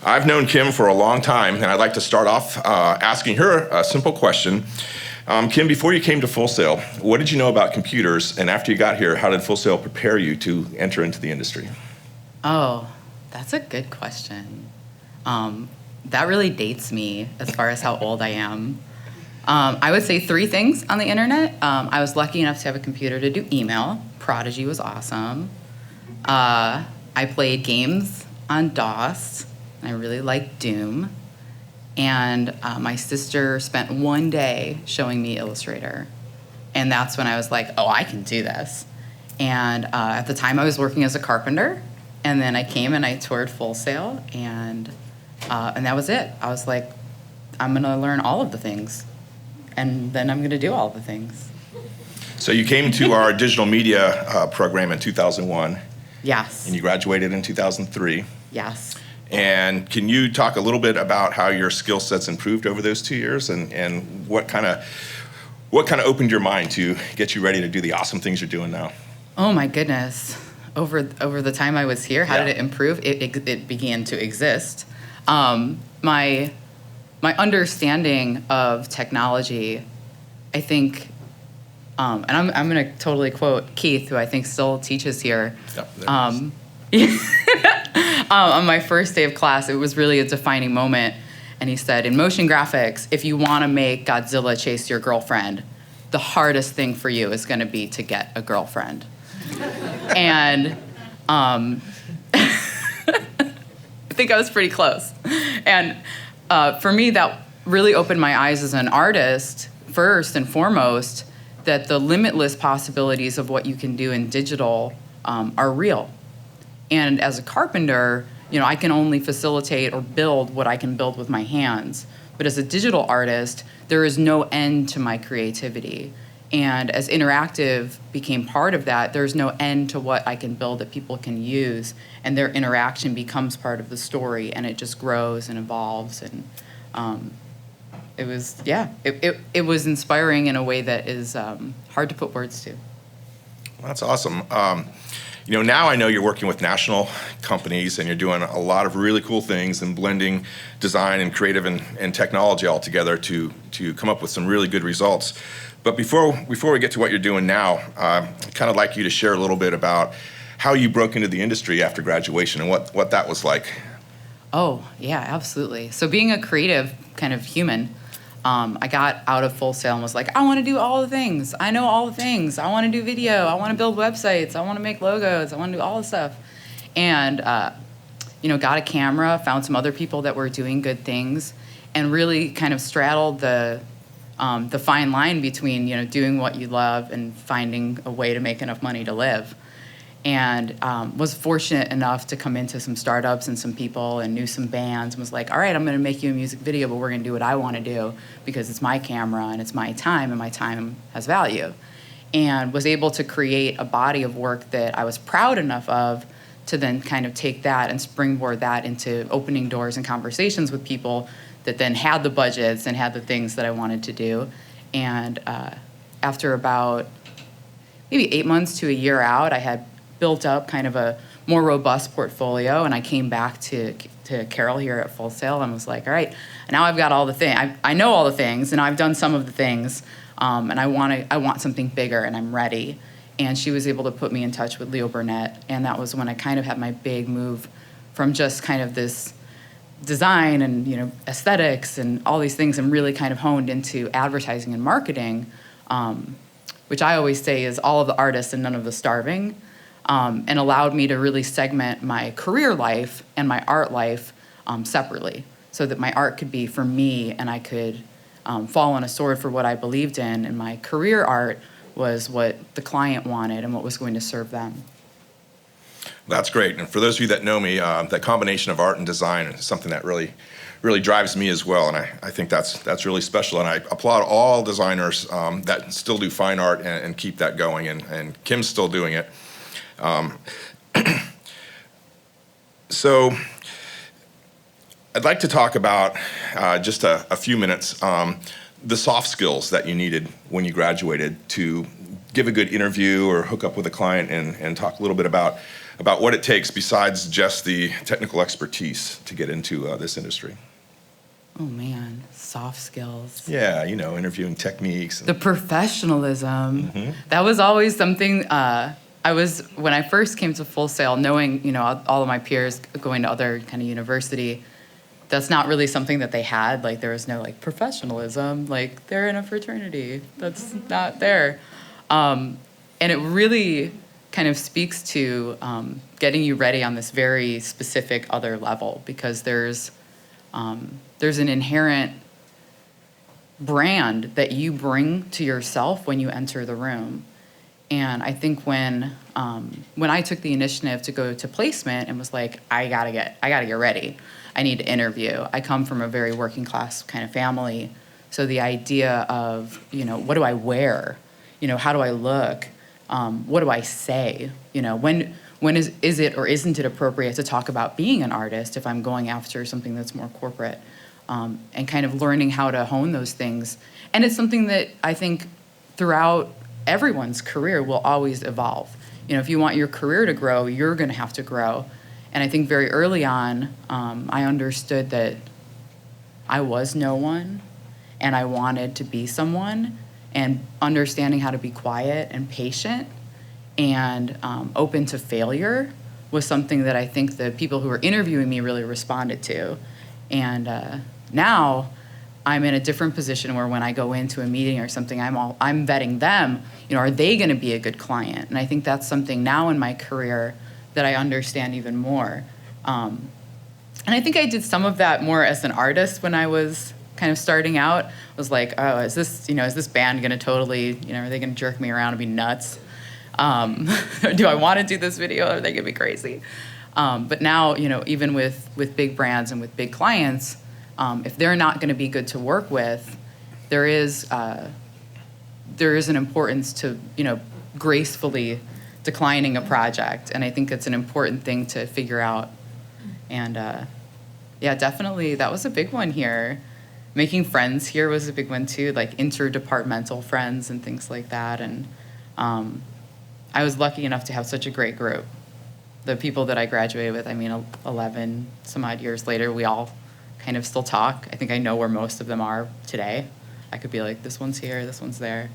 I've known Kim for a long time, and I'd like to start off asking her a simple question. Kim, before you came to Full Sail, what did you know about computers? And after you got here, how did Full Sail prepare you to enter into the industry? Oh, that's a good question. That really dates me as far as how old I am. I would say 3 things on the internet. I was lucky enough to have a computer to do email. Prodigy was awesome. I played games on DOS. I really liked Doom. And my sister spent one day showing me Illustrator. And that's when I was like, oh, I can do this. And at the time I was working as a carpenter. And then I came and I toured Full Sail, and that was it. I was like, I'm going to learn all of the things, and then I'm going to do all of the things. So you came to our digital media program in 2001. Yes. And you graduated in 2003. Yes. And can you talk a little bit about how your skill sets improved over those 2 years, and what kind of opened your mind to get you ready to do the awesome things you're doing now? Oh my goodness. Over the time I was here, how did it improve? It began to exist. My understanding of technology, I think, and I'm going to totally quote Keith, who I think still teaches here. On my first day of class, it was really a defining moment. And he said, in motion graphics, if you want to make Godzilla chase your girlfriend, the hardest thing for you is going to be to get a girlfriend. And I think I was pretty close. And for me, that really opened my eyes as an artist, first and foremost, that the limitless possibilities of what you can do in digital are real. And as a carpenter, I can only facilitate or build what I can build with my hands. But as a digital artist, there is no end to my creativity. And as interactive became part of that, there's no end to what I can build that people can use, and their interaction becomes part of the story, and it just grows and evolves. And it was inspiring in a way that is hard to put words to. That's awesome. Now I know you're working with national companies, and you're doing a lot of really cool things and blending design and creative and technology all together to come up with some really good results. But before we get to what you're doing now, I'd kind of like you to share a little bit about how you broke into the industry after graduation and what that was like. Oh, yeah, absolutely. So being a creative kind of human, I got out of Full Sail and was like, I want to do all the things. I know all the things. I want to do video. I want to build websites. I want to make logos. I want to do all the stuff. And, got a camera, found some other people that were doing good things, and really kind of straddled the fine line between, doing what you love and finding a way to make enough money to live. And was fortunate enough to come into some startups and some people and knew some bands, and was like, all right, I'm going to make you a music video, but we're going to do what I want to do because it's my camera and it's my time, and my time has value. And was able to create a body of work that I was proud enough of to then kind of take that and springboard that into opening doors and conversations with people that then had the budgets and had the things that I wanted to do. And after about maybe 8 months to a year out, I had built up kind of a more robust portfolio, and I came back to Carol here at Full Sail and was like, all right, now I've got all the things. I know all the things, and I've done some of the things, and I want something bigger, and I'm ready. And she was able to put me in touch with Leo Burnett, and that was when I kind of had my big move from just kind of this design and aesthetics and all these things, and really kind of honed into advertising and marketing, which I always say is all of the artists and none of the starving. And allowed me to really segment my career life and my art life separately, so that my art could be for me, and I could fall on a sword for what I believed in, and my career art was what the client wanted and what was going to serve them. That's great. And for those of you that know me, that combination of art and design is something that really drives me as well, and I think that's really special, and I applaud all designers that still do fine art and keep that going, and Kim's still doing it. So I'd like to talk about just a few minutes the soft skills that you needed when you graduated to give a good interview or hook up with a client and talk a little bit about about what it takes besides just the technical expertise to get into this industry. Oh man, soft skills. Yeah, interviewing techniques. The professionalism. That was always something when I first came to Full Sail, knowing, all of my peers going to other kind of university, that's not really something that they had. Like, there was no, professionalism. Like, they're in a fraternity. That's not there. And it really kind of speaks to getting you ready on this very specific other level, because there's an inherent brand that you bring to yourself when you enter the room. And I think when I took the initiative to go to placement and was like, I gotta get ready. I need to interview. I come from a very working class kind of family. So the idea of, what do I wear? How do I look? What do I say? When is it or isn't it appropriate to talk about being an artist if I'm going after something that's more corporate? And kind of learning how to hone those things. And it's something that I think throughout everyone's career will always evolve. If you want your career to grow, you're going to have to grow. And I think very early on, I understood that I was no one, and I wanted to be someone, and understanding how to be quiet and patient and open to failure was something that I think the people who were interviewing me really responded to. And now I'm in a different position where when I go into a meeting or something, I'm vetting them. Are they going to be a good client? And I think that's something now in my career that I understand even more. And I think I did some of that more as an artist when I was kind of starting out. I was like, oh, is this band going to totally, are they going to jerk me around and be nuts? Do I want to do this video? Are they going to be crazy? But now, even with big brands and with big clients, if they're not going to be good to work with, there is an importance to, gracefully declining a project. And I think it's an important thing to figure out. And yeah, definitely that was a big one here. Making friends here was a big one too, like interdepartmental friends and things like that. And I was lucky enough to have such a great group. The people that I graduated with, 11 some odd years later, we all kind of still talk. I think I know where most of them are today. I could be like, this one's here, this one's there.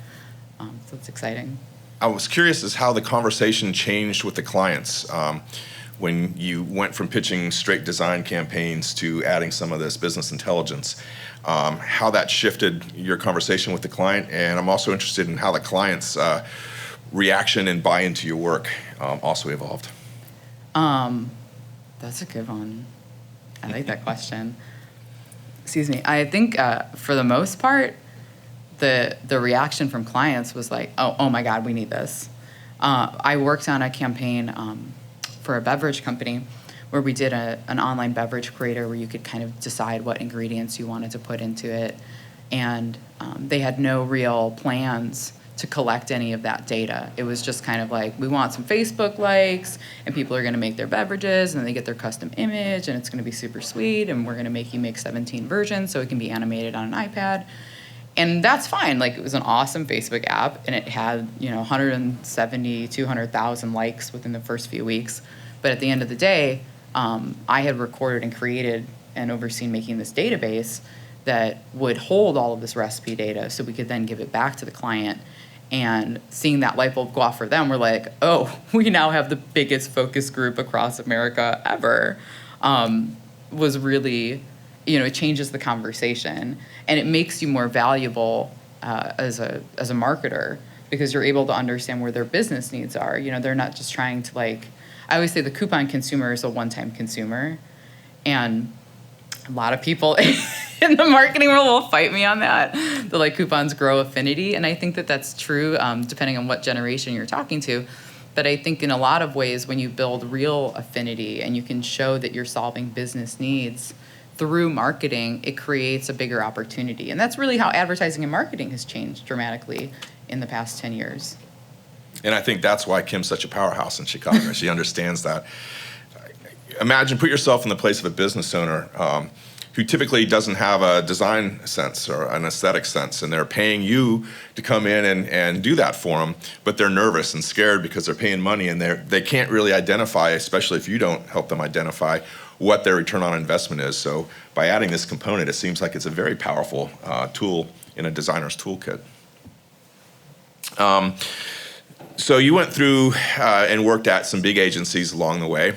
So it's exciting. I was curious as how the conversation changed with the clients when you went from pitching straight design campaigns to adding some of this business intelligence, how that shifted your conversation with the client. And I'm also interested in how the client's reaction and buy-in to your work also evolved. That's a good one. I like that question. Excuse me. I think for the most part, the reaction from clients was like, oh my God, we need this. I worked on a campaign for a beverage company where we did an online beverage creator where you could kind of decide what ingredients you wanted to put into it. And they had no real plans to collect any of that data. It was just kind of like, we want some Facebook likes, and people are going to make their beverages, and then they get their custom image, and it's going to be super sweet, and we're going to make you make 17 versions so it can be animated on an iPad. And that's fine. Like, it was an awesome Facebook app, and it had, 170, 200,000 likes within the first few weeks. But at the end of the day, I had recorded and created and overseen making this database that would hold all of this recipe data so we could then give it back to the client. And seeing that light bulb go off for them, we're like, oh, we now have the biggest focus group across America ever. Was really, it changes the conversation, and it makes you more valuable as a marketer, because you're able to understand where their business needs are. They're not just trying to, like, I always say the coupon consumer is a one-time consumer, and a lot of people in the marketing world will fight me on that. The coupons grow affinity, and I think that that's true depending on what generation you're talking to. But I think in a lot of ways, when you build real affinity and you can show that you're solving business needs through marketing, it creates a bigger opportunity. And that's really how advertising and marketing has changed dramatically in the past 10 years. And I think that's why Kim's such a powerhouse in Chicago. She understands that. Imagine, put yourself in the place of a business owner. who typically doesn't have a design sense or an aesthetic sense, and they're paying you to come in and do that for them, but they're nervous and scared because they're paying money and they can't really identify, especially if you don't help them identify what their return on investment is. So by adding this component, it seems like it's a very powerful tool in a designer's toolkit. So you went through and worked at some big agencies along the way,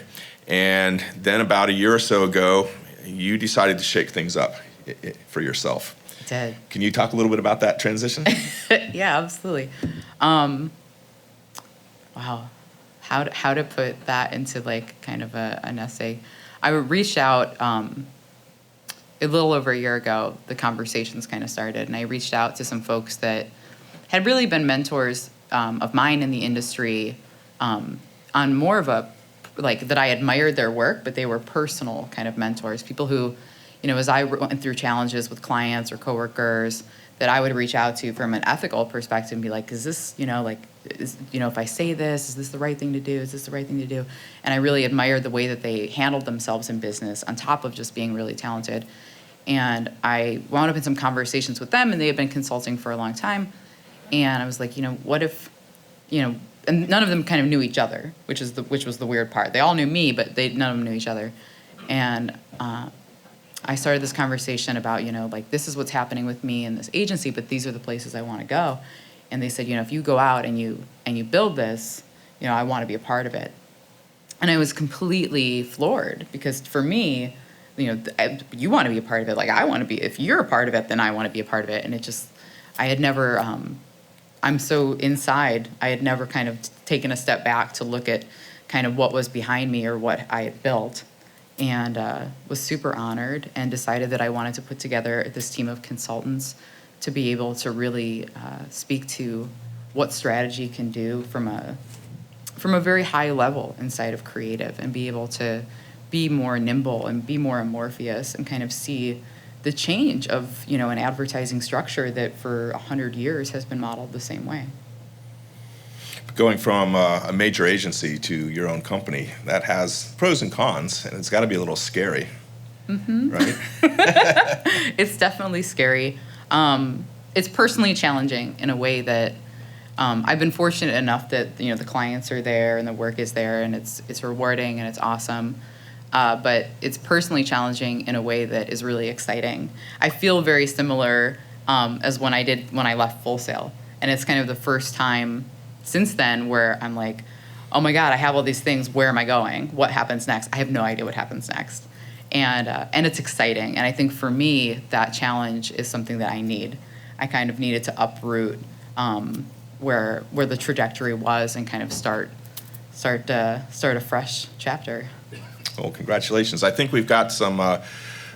and then about a year or so ago, you decided to shake things up for yourself. I did. Can you talk a little bit about that transition? Yeah, absolutely. Wow, how to put that into like kind of an essay. I reached out a little over a year ago. The conversations kind of started, and I reached out to some folks that had really been mentors of mine in the industry, on more of a, like, that I admired their work, but they were personal kind of mentors, people who, you know, as I went through challenges with clients or coworkers, that I would reach out to from an ethical perspective and be like, is this, you know, like, if I say this, is this the right thing to do? Is this the right thing to do? And I really admired the way that they handled themselves in business on top of just being really talented. And I wound up in some conversations with them, and they had been consulting for a long time. And I was like, what if, and none of them kind of knew each other, which was the weird part. They all knew me, but none of them knew each other. And I started this conversation about, like, this is what's happening with me in this agency, but these are the places I want to go. And they said, if you go out and you build this, I want to be a part of it. And I was completely floored, because for me, you want to be a part of it. Like, I want to be, if you're a part of it, then I want to be a part of it. And it just, I had never, I'm so inside, I had never kind of taken a step back to look at kind of what was behind me or what I had built, and was super honored and decided that I wanted to put together this team of consultants to be able to really speak to what strategy can do from a very high level inside of creative, and be able to be more nimble and be more amorphous and kind of see the change of, an advertising structure that for 100 years has been modeled the same way. Going from a major agency to your own company, that has pros and cons, and it's got to be a little scary, right? It's definitely scary. It's personally challenging in a way that I've been fortunate enough that, the clients are there and the work is there, and it's rewarding and it's awesome. But it's personally challenging in a way that is really exciting. I feel very similar as when I left Full Sail. And it's kind of the first time since then where I'm like, oh my God, I have all these things. Where am I going? What happens next? I have no idea what happens next. And it's exciting. And I think for me, that challenge is something that I need. I kind of needed to uproot where the trajectory was and kind of start a fresh chapter. Well, congratulations. I think we've got some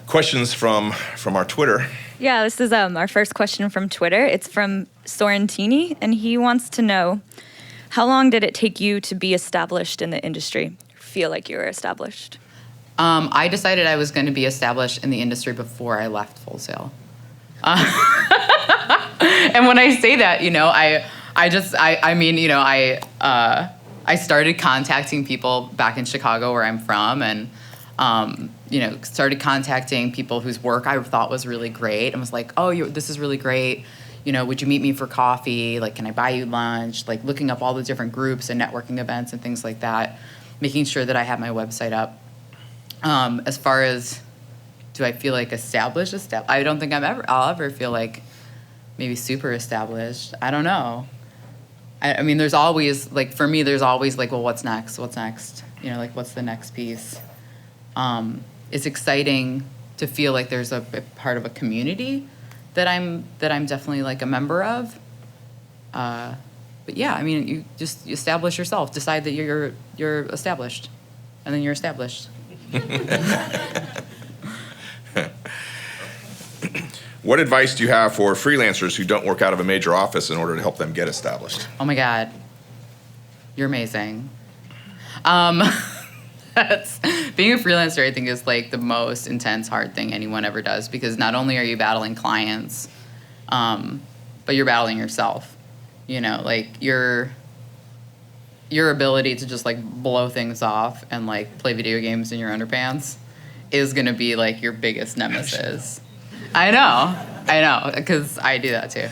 questions from our Twitter. Yeah, this is our first question from Twitter. It's from Sorrentini, and he wants to know, how long did it take you to be established in the industry? Feel like you were established? I decided I was going to be established in the industry before I left Full Sail. And when I say that, I started contacting people back in Chicago, where I'm from, and started contacting people whose work I thought was really great, and was like, oh, this is really great. Would you meet me for coffee? Like, can I buy you lunch? Like, looking up all the different groups and networking events and things like that, making sure that I have my website up. As far as, do I feel like established? I don't think I'll ever feel like maybe super established. I don't know. I mean, there's always, like, for me, there's always, like, well, what's next? What's next? Like, what's the next piece? It's exciting to feel like there's a part of a community that I'm definitely, like, a member of. But yeah, I mean, you just establish yourself. Decide that you're established, and then you're established. What advice do you have for freelancers who don't work out of a major office in order to help them get established? Oh my God, you're amazing. Being a freelancer, I think, is like the most intense, hard thing anyone ever does, because not only are you battling clients, but you're battling yourself. Like your ability to just like blow things off and like play video games in your underpants is going to be like your biggest nemesis. I know, because I do that too.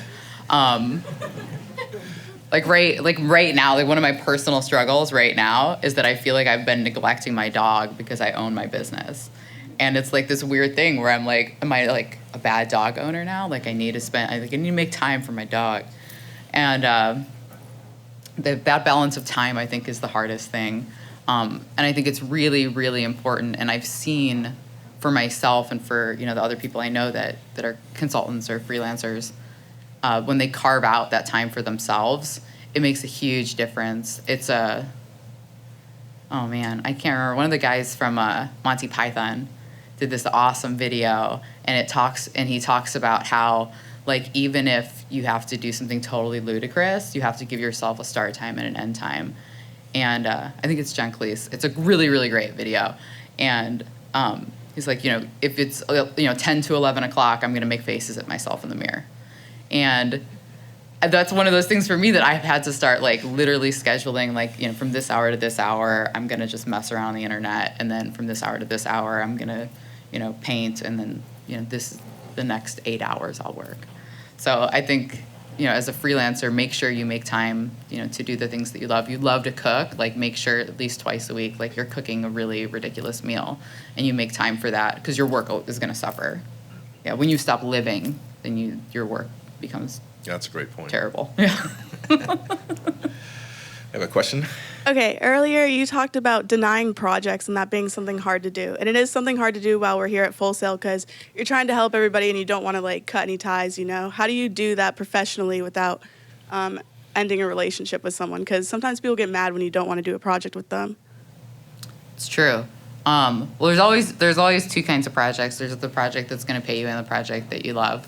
Right now, like one of my personal struggles right now is that I feel like I've been neglecting my dog because I own my business. And it's like this weird thing where I'm like, am I like a bad dog owner now? Like I need to make time for my dog. And that balance of time, I think, is the hardest thing. And I think it's really, really important. And I've seen for myself and for, the other people I know that are consultants or freelancers, when they carve out that time for themselves, it makes a huge difference. It's oh man, I can't remember. One of the guys from Monty Python did this awesome video, and he talks about how, like, even if you have to do something totally ludicrous, you have to give yourself a start time and an end time. And I think it's Jen Cleese. It's a really, really great video. And he's like, if it's 10 to 11 o'clock, I'm going to make faces at myself in the mirror. And that's one of those things for me that I've had to start, like, literally scheduling, like, from this hour to this hour, I'm going to just mess around on the internet. And then from this hour to this hour, I'm going to, paint. And then, the next 8 hours I'll work. So I think, as a freelancer, make sure you make time, to do the things that you love. You love to cook, like make sure at least twice a week, like you're cooking a really ridiculous meal and you make time for that because your work is going to suffer. Yeah, when you stop living, then your work becomes That's a great point. terrible. Yeah. I have a question. Okay, earlier you talked about denying projects and that being something hard to do. And it is something hard to do while we're here at Full Sail because you're trying to help everybody and you don't want to like cut any ties, How do you do that professionally without ending a relationship with someone? Because sometimes people get mad when you don't want to do a project with them. It's true. Well, there's always two kinds of projects. There's the project that's going to pay you and the project that you love.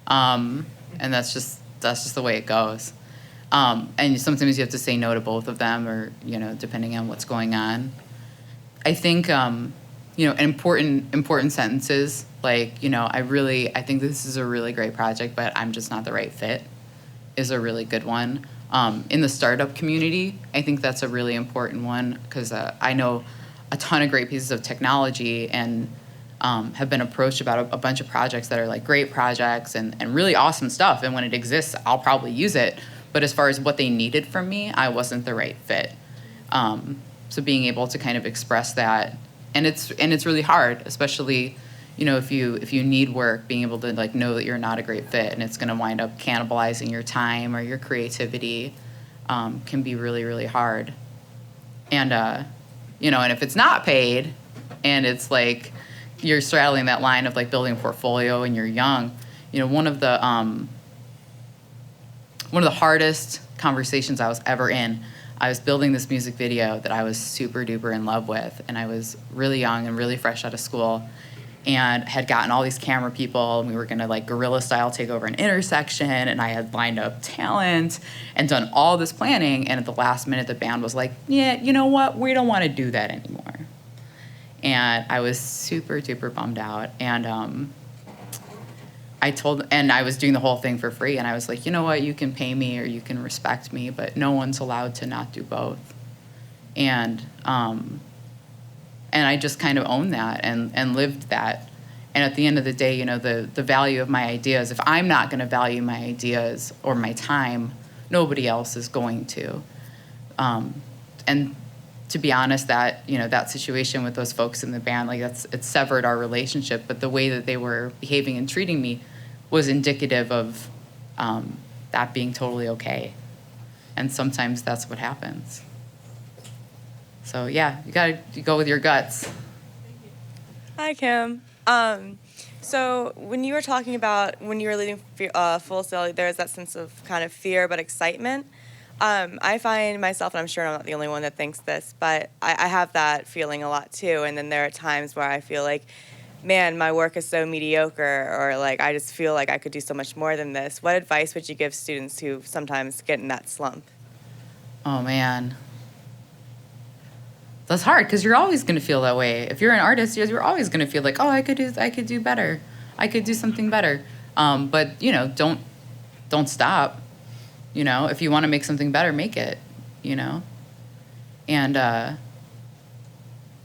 And that's just the way it goes. And sometimes you have to say no to both of them or, depending on what's going on. I think, important sentences like, I think this is a really great project, but I'm just not the right fit is a really good one. In the startup community, I think that's a really important one because I know a ton of great pieces of technology and have been approached about a bunch of projects that are like great projects and really awesome stuff. And when it exists, I'll probably use it. But as far as what they needed from me, I wasn't the right fit. So being able to kind of express that, and it's really hard, especially, if you need work, being able to like know that you're not a great fit and it's going to wind up cannibalizing your time or your creativity, can be really, really hard. And and if it's not paid, and it's like you're straddling that line of like building a portfolio and you're young, one of the hardest conversations I was ever in, I was building this music video that I was super duper in love with, and I was really young and really fresh out of school and had gotten all these camera people, and we were gonna like guerrilla style take over an intersection, and I had lined up talent and done all this planning, and at the last minute the band was like, yeah, you know what, we don't wanna do that anymore. And I was super duper bummed out, and I was doing the whole thing for free, and I was like, you know what, you can pay me or you can respect me, but no one's allowed to not do both. And I just kind of owned that and lived that. And at the end of the day, the value of my ideas, if I'm not going to value my ideas or my time, nobody else is going to. And to be honest, that situation with those folks in the band, like it severed our relationship, but the way that they were behaving and treating me was indicative of that being totally okay. And sometimes that's what happens. So yeah, you go with your guts. Hi, Kim. So when you were talking about when you were leading Full Sail, there was that sense of kind of fear but excitement. I find myself, and I'm sure I'm not the only one that thinks this, but I have that feeling a lot too. And then there are times where I feel like, man, my work is so mediocre, or like I just feel like I could do so much more than this. What advice would you give students who sometimes get in that slump? Oh man, that's hard because you're always going to feel that way. If you're an artist, you're always going to feel like, oh, I could do better. I could do something better. But don't stop. If you want to make something better, make it. And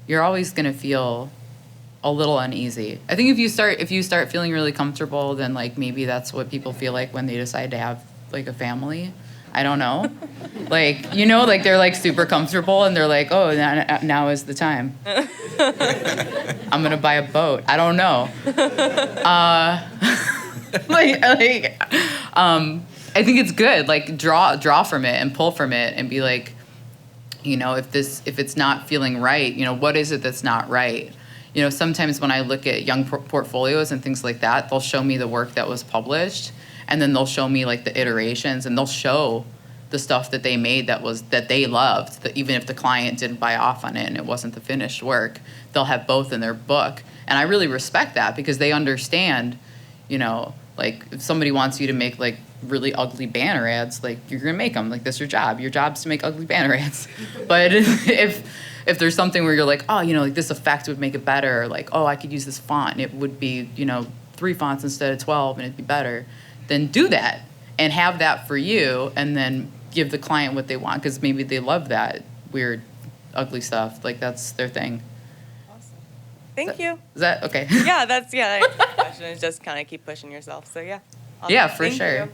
you're always going to feel a little uneasy. I think if you start feeling really comfortable, then like maybe that's what people feel like when they decide to have like a family. I don't know. Like, you know, like they're like super comfortable and they're like, oh, now is the time. I'm gonna buy a boat. I don't know. I think it's good. Like draw from it and pull from it and be like, you know, if it's not feeling right, you know, what is it that's not right? You know, sometimes when I look at young portfolios and things like that, they'll show me the work that was published, and then they'll show me like the iterations, and they'll show the stuff that they made that they loved, that even if the client didn't buy off on it and it wasn't the finished work, they'll have both in their book. And I really respect that because they understand, you know, like if somebody wants you to make like really ugly banner ads, like you're gonna make them. Like that's your job. Your job's to make ugly banner ads. But if there's something where you're like, oh, you know, like this effect would make it better, or like, oh, I could use this font and it would be, you know, 3 fonts instead of 12 and it'd be better, then do that and have that for you, and then give the client what they want because maybe they love that weird, ugly stuff. Like that's their thing. Thank you. Is that okay? Yeah, that's the question is just kind of keep pushing yourself. So yeah. Awesome. Yeah, for Thank sure. you.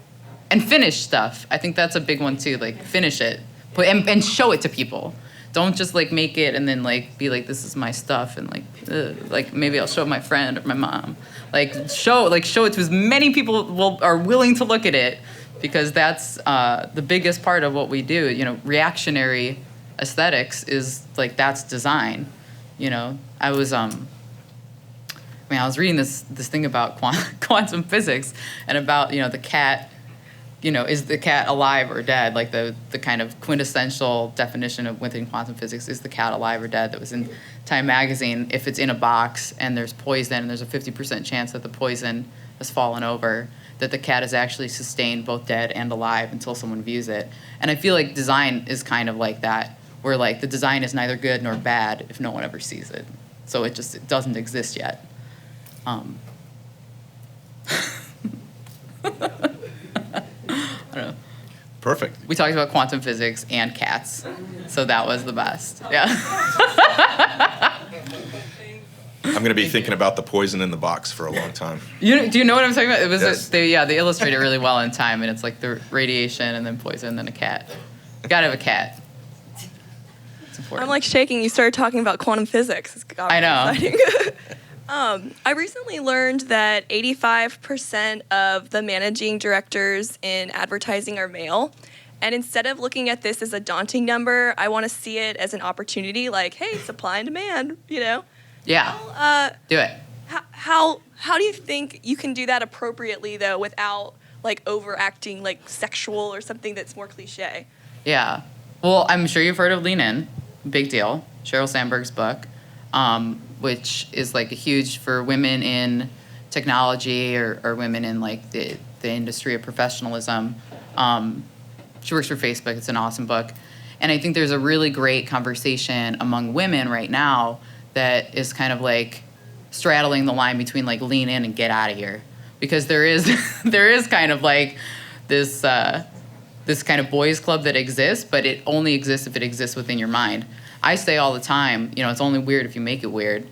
And finish stuff. I think that's a big one too. Like finish it, and show it to people. Don't just like make it and then like be like, this is my stuff, and like like maybe I'll show my friend or my mom. Like show it to as many people are willing to look at it, because that's the biggest part of what we do. You know, reactionary aesthetics is like that's design. You know, I was reading this thing about quantum physics and about, you know, the cat. You know, is the cat alive or dead? Like the kind of quintessential definition of within quantum physics, is the cat alive or dead? That was in Time magazine. If it's in a box and there's poison and there's a 50% chance that the poison has fallen over, that the cat is actually sustained both dead and alive until someone views it. And I feel like design is kind of like that, where like the design is neither good nor bad if no one ever sees it. So it doesn't exist yet. I don't know. Perfect. We talked about quantum physics and cats, so that was the best. Yeah. I'm going to be thinking about the poison in the box for a long time. Do you know what I'm talking about? It was Yes. they illustrate it really well in Time, and it's like the radiation and then poison and then a cat. You gotta have a cat. It's important. I'm like shaking. You started talking about quantum physics. It's got me I know. exciting. I recently learned that 85% of the managing directors in advertising are male. And instead of looking at this as a daunting number, I want to see it as an opportunity, like, hey, supply and demand, you know? Yeah. Do it. How do you think you can do that appropriately, though, without, like, overacting, like, sexual or something that's more cliche? Yeah. Well, I'm sure you've heard of Lean In. Big deal. Sheryl Sandberg's book, which is like a huge for women in technology or women in like the industry of professionalism. She works for Facebook. It's an awesome book. And I think there's a really great conversation among women right now that is kind of like straddling the line between like lean in and get out of here. Because there is kind of like this kind of boys club that exists, but it only exists if it exists within your mind. I say all the time, you know, it's only weird if you make it weird.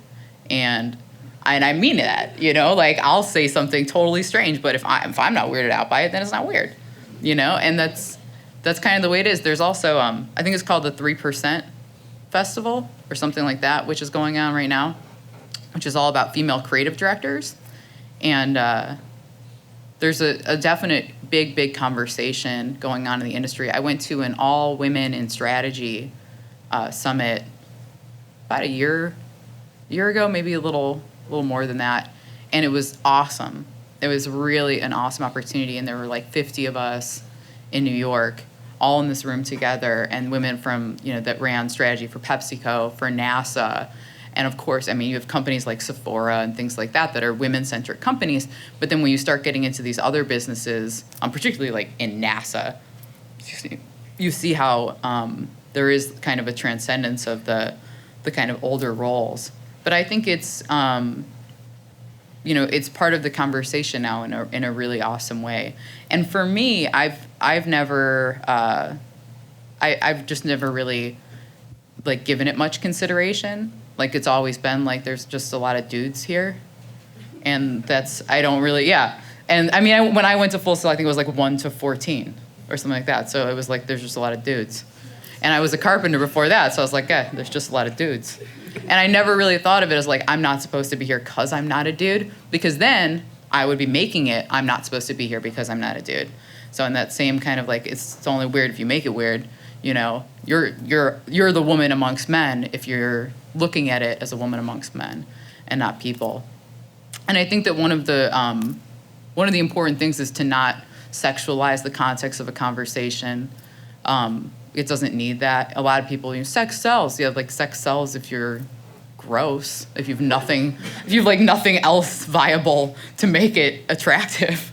And I mean that, you know, like I'll say something totally strange, but if I'm not weirded out by it, then it's not weird, you know? And that's kind of the way it is. There's also, I think it's called the 3% Festival or something like that, which is going on right now, which is all about female creative directors. And there's a definite big conversation going on in the industry. I went to an all women in strategy summit about a year ago, maybe a little more than that, and it was awesome. It was really an awesome opportunity, and there were like 50 of us in New York, all in this room together, and women from, you know, that ran strategy for PepsiCo, for NASA, and of course, I mean, you have companies like Sephora and things like that are women-centric companies, but then when you start getting into these other businesses, particularly like in NASA, you see how there is kind of a transcendence of the kind of older roles. But I think it's, you know, it's part of the conversation now in a really awesome way. And for me, I've never, I've just never really like given it much consideration. Like, it's always been like there's just a lot of dudes here. And I don't really, yeah. And I mean, when I went to Full Sail, I think it was like 1 to 14 or something like that. So it was like, there's just a lot of dudes. And I was a carpenter before that, so I was like, yeah, there's just a lot of dudes. And I never really thought of it as like, I'm not supposed to be here because I'm not a dude, because then I would be making it, I'm not supposed to be here because I'm not a dude. So in that same kind of like, it's only weird if you make it weird, you know, you're the woman amongst men if you're looking at it as a woman amongst men and not people. And I think that one of the important things is to not sexualize the context of a conversation. It doesn't need that. A lot of people use sex sells. Yeah, like sex sells if you're gross, if you've like nothing else viable to make it attractive.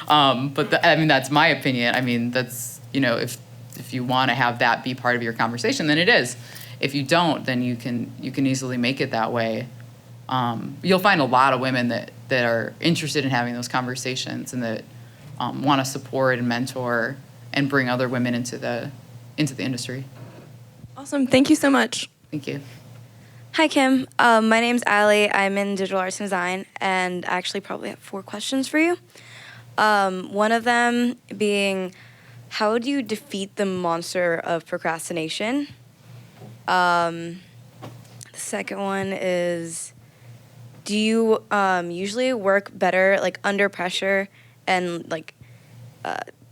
But I mean, that's my opinion. I mean, that's, you know, if you want to have that be part of your conversation, then it is. If you don't, then you can easily make it that way. You'll find a lot of women that are interested in having those conversations and that want to support and mentor and bring other women into the industry. Awesome. Thank you so much. Thank you. Hi, Kim. My name's Allie. I'm in digital arts and design, and I actually probably have 4 questions for you. One of them being, how do you defeat the monster of procrastination? The second one is, do you usually work better like under pressure and like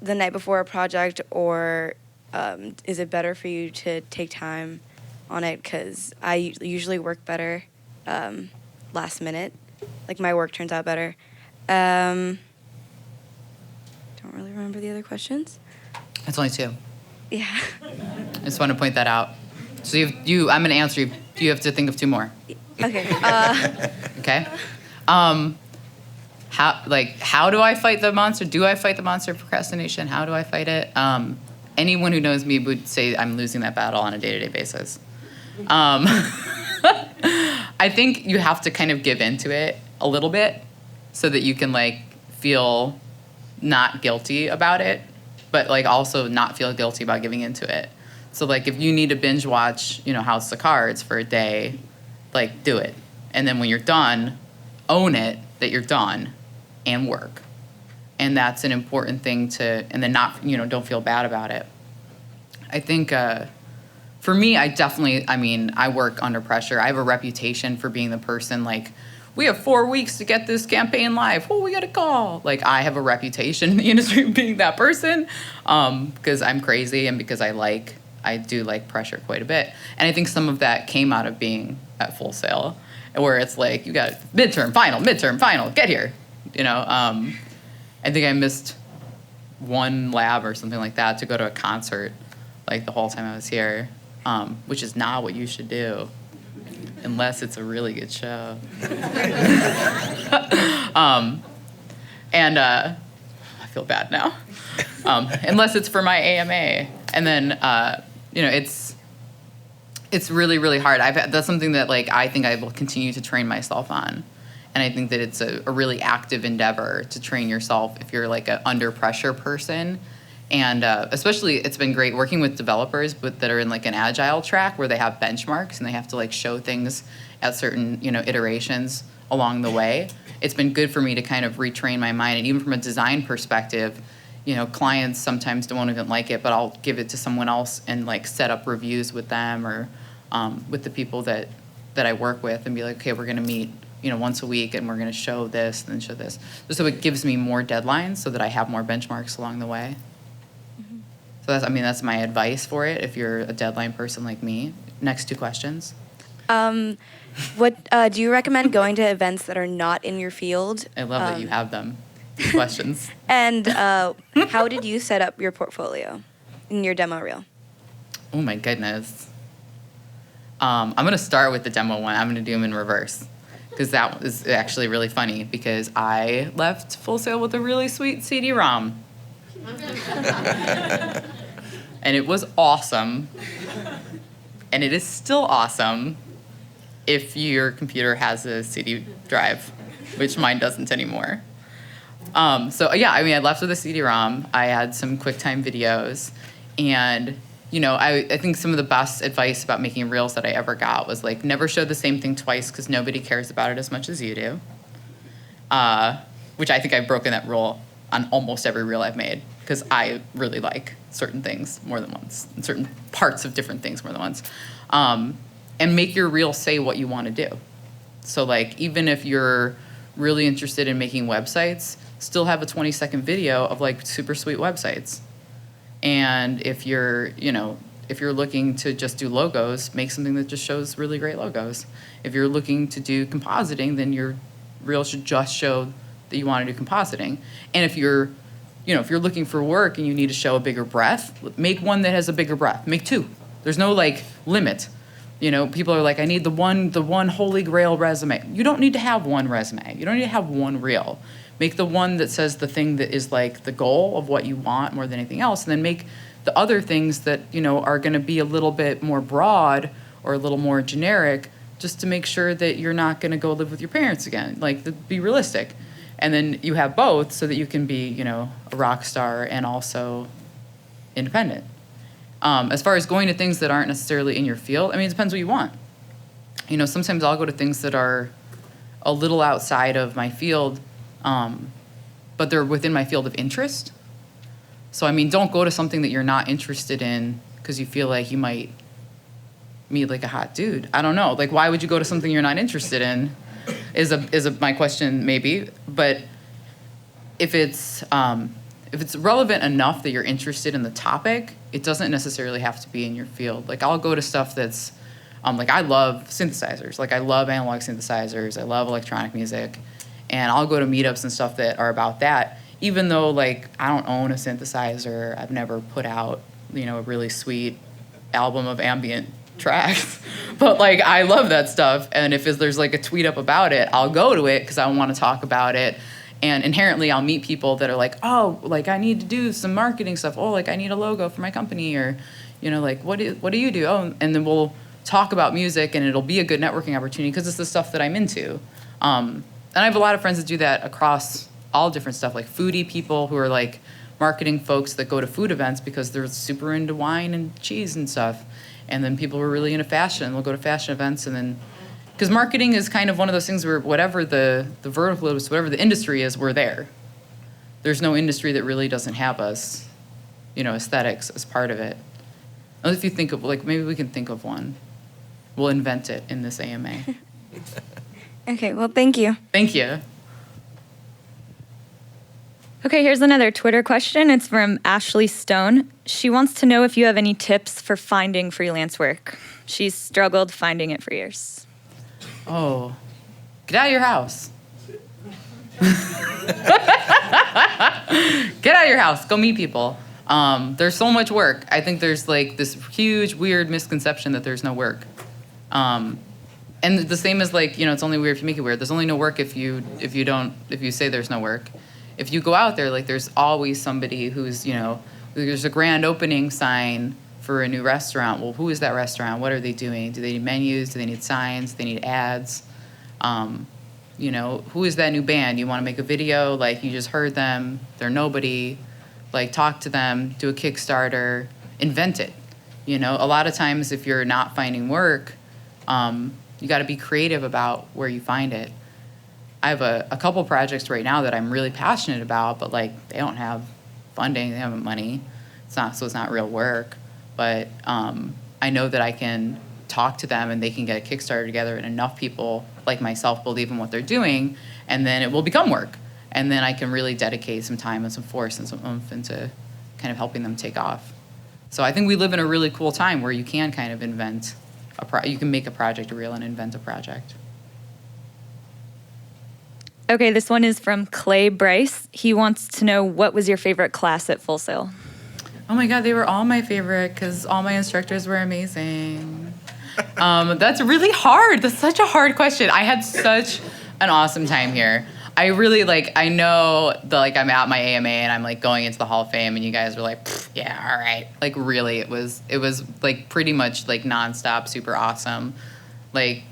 the night before a project, or is it better for you to take time on it? Because I usually work better last minute. Like my work turns out better. Don't really remember the other questions. It's only 2. Yeah. I just want to point that out. So I'm going to answer you. You have to think of 2 more. Okay. Okay. How do I fight the monster? Do I fight the monster of procrastination? How do I fight it? Anyone who knows me would say I'm losing that battle on a day-to-day basis. I think you have to kind of give into it a little bit so that you can like feel not guilty about it, but like also not feel guilty about giving into it. So like if you need to binge watch, you know, House of Cards for a day, like do it. And then when you're done, own it that you're done and work. And that's an important thing and then not, you know, don't feel bad about it. I think for me, I work under pressure. I have a reputation for being the person like, we have 4 weeks to get this campaign live. Oh, we got a call. Like I have a reputation in the industry of being that person because I'm crazy and because I do like pressure quite a bit. And I think some of that came out of being at Full Sail, where it's like, you got midterm, final, get here. You know, I think I missed 1 lab or something like that to go to a concert like the whole time I was here, which is not what you should do unless it's a really good show. And I feel bad now. Unless it's for my AMA. And then, you know, it's really, really hard. That's something that like I think I will continue to train myself on. And I think that it's a really active endeavor to train yourself if you're like an under pressure person. And especially it's been great working with developers that are in like an agile track where they have benchmarks and they have to like show things at certain, you know, iterations along the way. It's been good for me to kind of retrain my mind. And even from a design perspective, you know, clients sometimes don't even like it, but I'll give it to someone else and like set up reviews with them or with the people that I work with and be like, okay, we're going to meet, you know, once a week and we're going to show this and then show this. So it gives me more deadlines so that I have more benchmarks along the way. So that's my advice for it if you're a deadline person like me. Next 2 questions. What do you recommend going to events that are not in your field? I love that you have them. Questions. And how did you set up your portfolio in your demo reel? Oh my goodness. I'm going to start with the demo one. I'm going to do them in reverse because that is actually really funny because I left Full Sail with a really sweet CD-ROM. And it was awesome. And it is still awesome if your computer has a CD drive, which mine doesn't anymore. I left with a CD-ROM. I had some QuickTime videos, and I think some of the best advice about making reels that I ever got was like, never show the same thing twice because nobody cares about it as much as you do. Which I think I've broken that rule on almost every reel I've made because I really like certain things more than once, and certain parts of different things more than once. And make your reel say what you want to do. So like, even if you're really interested in making websites, still have a 20-second video of like super sweet websites. And if you're looking to just do logos, make something that just shows really great logos. If you're looking to do compositing, then your reel should just show that you want to do compositing. And if you're looking for work and you need to show a bigger breadth, make one that has a bigger breadth. Make 2. There's no like limit. People are like, I need the one holy grail resume. You don't need to have one resume. You don't need to have one reel. Make the one that says the thing that is like the goal of what you want more than anything else, and then make the other things that, are going to be a little bit more broad or a little more generic, just to make sure that you're not going to go live with your parents again. Like, be realistic. And then you have both so that you can be, a rock star and also independent. As far as going to things that aren't necessarily in your field, it depends what you want. Sometimes I'll go to things that are a little outside of my field, but they're within my field of interest. So, don't go to something that you're not interested in because you feel like you might meet like a hot dude. I don't know. Like, why would you go to something you're not interested in is my question maybe. But if it's relevant enough that you're interested in the topic, it doesn't necessarily have to be in your field. Like, I'll go to stuff that's, like, I love synthesizers. Like, I love analog synthesizers. I love electronic music. And I'll go to meetups and stuff that are about that, even though, like, I don't own a synthesizer. I've never put out, a really sweet album of ambient tracks. But, like, I love that stuff. And if there's, like, a tweet up about it, I'll go to it because I want to talk about it. And inherently, I'll meet people that are like, oh, like, I need to do some marketing stuff. Oh, like, I need a logo for my company. Or, like, what do you do? Oh, and then we'll talk about music, and it'll be a good networking opportunity because it's the stuff that I'm into. And I have a lot of friends that do that across all different stuff, like foodie people who are, like, marketing folks that go to food events because they're super into wine and cheese and stuff. And then people who are really into fashion, they'll go to fashion events, and then because marketing is kind of one of those things where whatever the vertical is, whatever the industry is, we're there. There's no industry that really doesn't have us, aesthetics as part of it. Unless if you think of, like, maybe we can think of one. We'll invent it in this AMA. Okay, well, thank you. Thank you. Okay, here's another Twitter question. It's from Ashley Stone. She wants to know if you have any tips for finding freelance work. She's struggled finding it for years. Oh, get out of your house. Get out of your house. Go meet people. There's so much work. I think there's like this huge, weird misconception that there's no work. And the same as like, it's only weird if you make it weird. There's only no work if you say there's no work. If you go out there, like there's always somebody who's, there's a grand opening sign for a new restaurant. Well, who is that restaurant? What are they doing? Do they need menus? Do they need signs? Do they need ads? Who is that new band? You want to make a video? Like, you just heard them. They're nobody. Like, talk to them. Do a Kickstarter. Invent it. A lot of times if you're not finding work, you got to be creative about where you find it. I have a couple projects right now that I'm really passionate about, but, like, they don't have funding. They don't have money. So it's not real work. But I know that I can talk to them and they can get a Kickstarter together and enough people like myself believe in what they're doing, and then it will become work. And then I can really dedicate some time and some force and some oomph into kind of helping them take off. So I think we live in a really cool time where you can kind of invent you can make a project real and invent a project. Okay, this one is from Clay Bryce. He wants to know, what was your favorite class at Full Sail? Oh my God, they were all my favorite because all my instructors were amazing. That's really hard. That's such a hard question. I had such an awesome time here. I really I know I'm at my AMA and I'm like going into the Hall of Fame and you guys were like, yeah, all right. Like really, it was like pretty much like nonstop, super awesome. And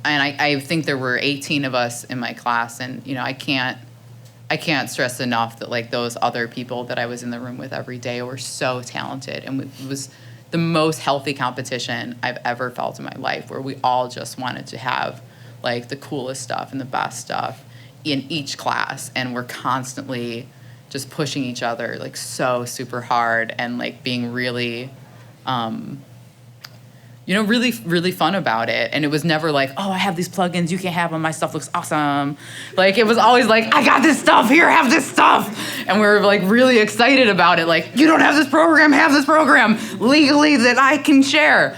I think there were 18 of us in my class, and I can't stress enough that like those other people that I was in the room with every day were so talented, and it was the most healthy competition I've ever felt in my life, where we all just wanted to have like the coolest stuff and the best stuff in each class, and we're constantly just pushing each other like so super hard, and like being really really, really fun about it. And it was never like, oh, I have these plugins, you can have them, my stuff looks awesome. Like, it was always like, I got this stuff, here, have this stuff. And we were like really excited about it. Like, you don't have this program, have this program legally that I can share.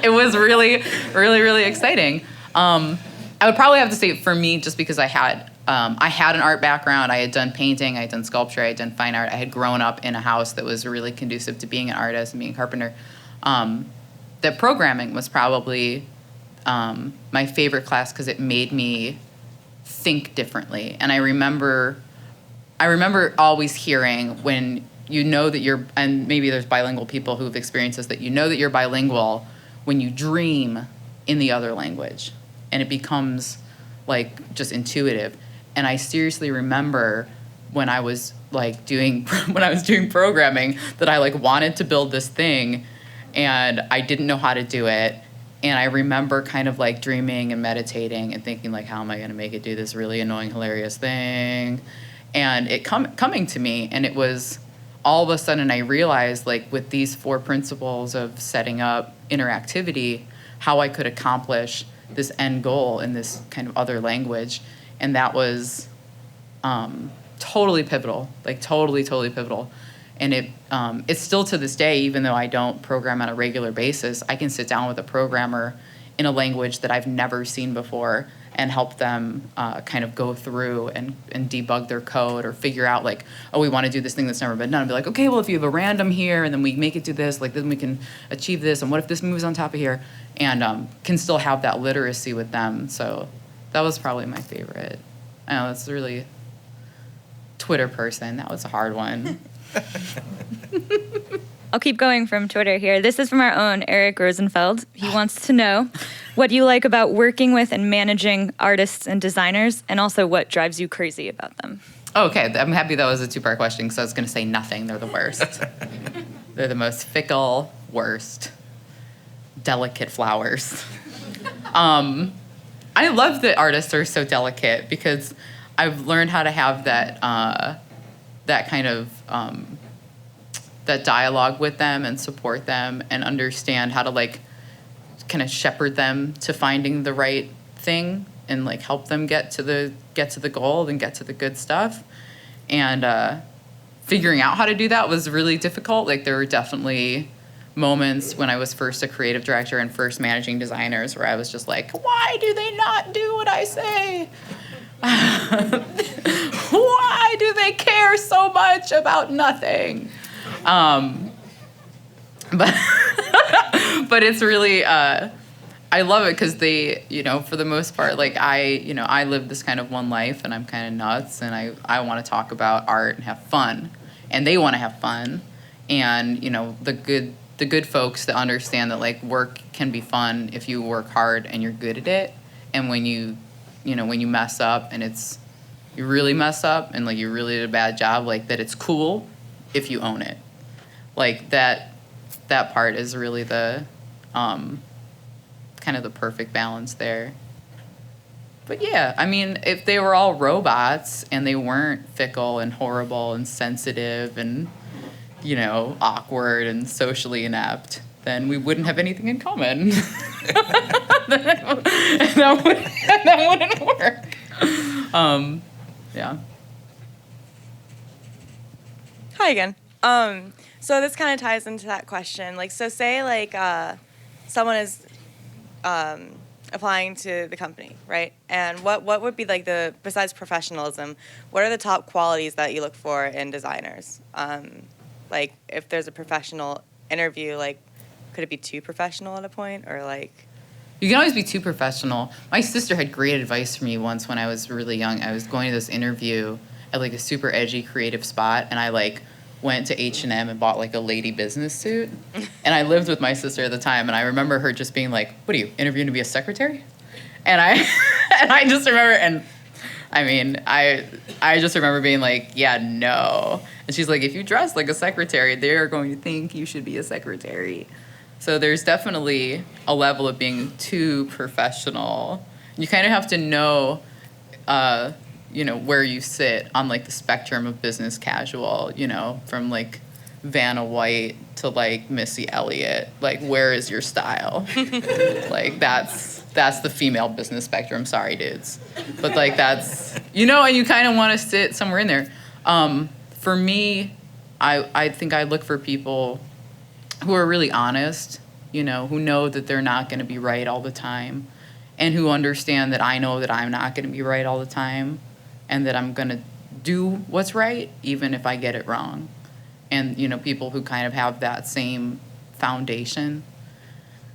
It was really, really, really exciting. I would probably have to say for me, just because I had an art background. I had done painting, I had done sculpture, I had done fine art. I had grown up in a house that was really conducive to being an artist and being a carpenter. That programming was probably my favorite class because it made me think differently. And I remember always hearing when you know that you're, and maybe there's bilingual people who've experienced this, that you know that you're bilingual when you dream in the other language. And it becomes like just intuitive. And I seriously remember when I was like doing programming that I like wanted to build this thing and I didn't know how to do it. And I remember kind of like dreaming and meditating and thinking like, how am I going to make it do this really annoying, hilarious thing? And it coming to me, and it was all of a sudden I realized like with these 4 principles of setting up interactivity, how I could accomplish this end goal in this kind of other language. And that was totally pivotal, like totally pivotal. And it's still to this day, even though I don't program on a regular basis, I can sit down with a programmer in a language that I've never seen before and help them kind of go through and debug their code or figure out like, oh, we want to do this thing that's never been done. And be like, okay, well, if you have a random here and then we make it do this, like then we can achieve this. And what if this moves on top of here? And can still have that literacy with them. So that was probably my favorite. I know that's really Twitter person. That was a hard one. I'll keep going from Twitter here. This is from our own Eric Rosenfeld. He wants to know what you like about working with and managing artists and designers, and also what drives you crazy about them. Okay, I'm happy that was a 2-part question because I was going to say nothing. They're the worst. They're the most fickle, worst, delicate flowers. I love that artists are so delicate because I've learned how to have that that kind of that dialogue with them and support them and understand how to like kind of shepherd them to finding the right thing and like help them get to the goal and get to the good stuff. And figuring out how to do that was really difficult. Like there were definitely moments when I was first a creative director and first managing designers where I was just like, why do they not do what I say? Why do they care so much about nothing? But it's really, I love it because they, for the most part, like I live this kind of one life and I'm kind of nuts and I want to talk about art and have fun and they want to have fun. And, the good folks that understand that like work can be fun if you work hard and you're good at it. And when you mess up and you really mess up and like you really did a bad job, like that it's cool if you own it. Like that part is really the kind of the perfect balance there. But yeah, I mean, if they were all robots and they weren't fickle and horrible and sensitive and awkward and socially inept, then we wouldn't have anything in common. that wouldn't work. Yeah. Hi again. So this kind of ties into that question. Like, so say like someone is applying to the company, right? And what would be like besides professionalism, what are the top qualities that you look for in designers? Like if there's a professional interview, like could it be too professional at a point or like? You can always be too professional. My sister had great advice for me once when I was really young. I was going to this interview at like a super edgy creative spot and I like went to H&M and bought like a lady business suit. And I lived with my sister at the time and I remember her just being like, what are you, interviewing to be a secretary? And I just remember, and I mean, I just remember being like, yeah, no. And she's like, if you dress like a secretary, they're going to think you should be a secretary. So there's definitely a level of being too professional. You kind of have to know, where you sit on like the spectrum of business casual, from like Vanna White to like Missy Elliott. Like, where is your style? Like, that's the female business spectrum. Sorry, dudes. But like, that's, and you kind of want to sit somewhere in there. For me, I think I look for people who are really honest, who know that they're not going to be right all the time, and who understand that I know that I'm not going to be right all the time, and that I'm going to do what's right even if I get it wrong. And, people who kind of have that same foundation,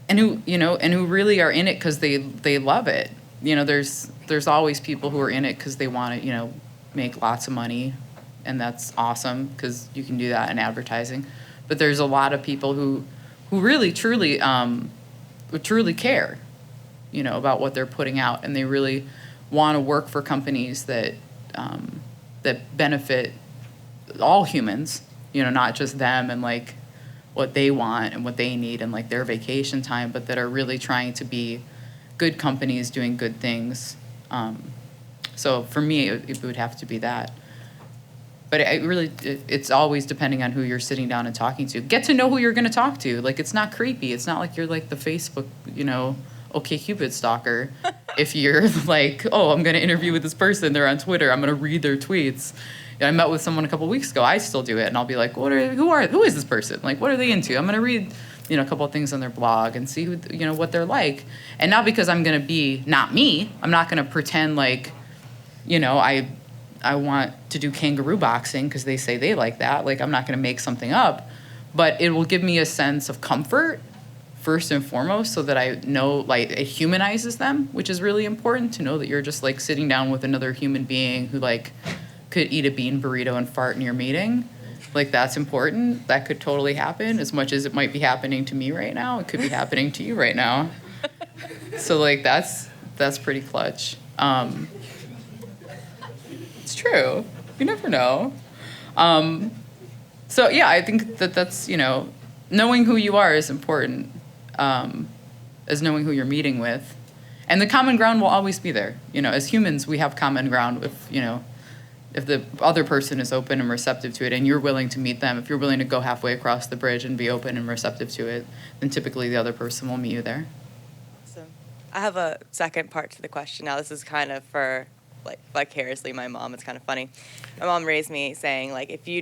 and who really are in it because they love it. There's always people who are in it because they want to, make lots of money, and that's awesome because you can do that in advertising. But there's a lot of people who really truly care, about what they're putting out, and they really want to work for companies that benefit all humans, not just them and like what they want and what they need and like their vacation time, but that are really trying to be good companies doing good things. So for me, it would have to be that. But it's always depending on who you're sitting down and talking to. Get to know who you're going to talk to. Like, it's not creepy. It's not like you're like the Facebook, OkCupid stalker. If you're like, oh, I'm going to interview with this person, they're on Twitter, I'm going to read their tweets. I met with someone a couple weeks ago. I still do it, and I'll be like, who is this person? Like, what are they into? I'm going to read, a couple of things on their blog and see who, what they're like. And not because I'm going to be not me. I'm not going to pretend like, I want to do kangaroo boxing because they say they like that. Like, I'm not going to make something up, but it will give me a sense of comfort first and foremost, so that I know, like, it humanizes them, which is really important to know that you're just like sitting down with another human being who like could eat a bean burrito and fart in your meeting. Like, that's important. That could totally happen. As much as it might be happening to me right now, it could be happening to you right now. So like, that's pretty clutch. It's true. You never know. So yeah, I think that's, knowing who you are is important, as knowing who you're meeting with. And the common ground will always be there. As humans, we have common ground if the other person is open and receptive to it, and you're willing to meet them, if you're willing to go halfway across the bridge and be open and receptive to it, then typically the other person will meet you there. So I have a second part to the question. Now, this is kind of for like vicariously my mom. It's kind of funny. My mom raised me saying, like, if you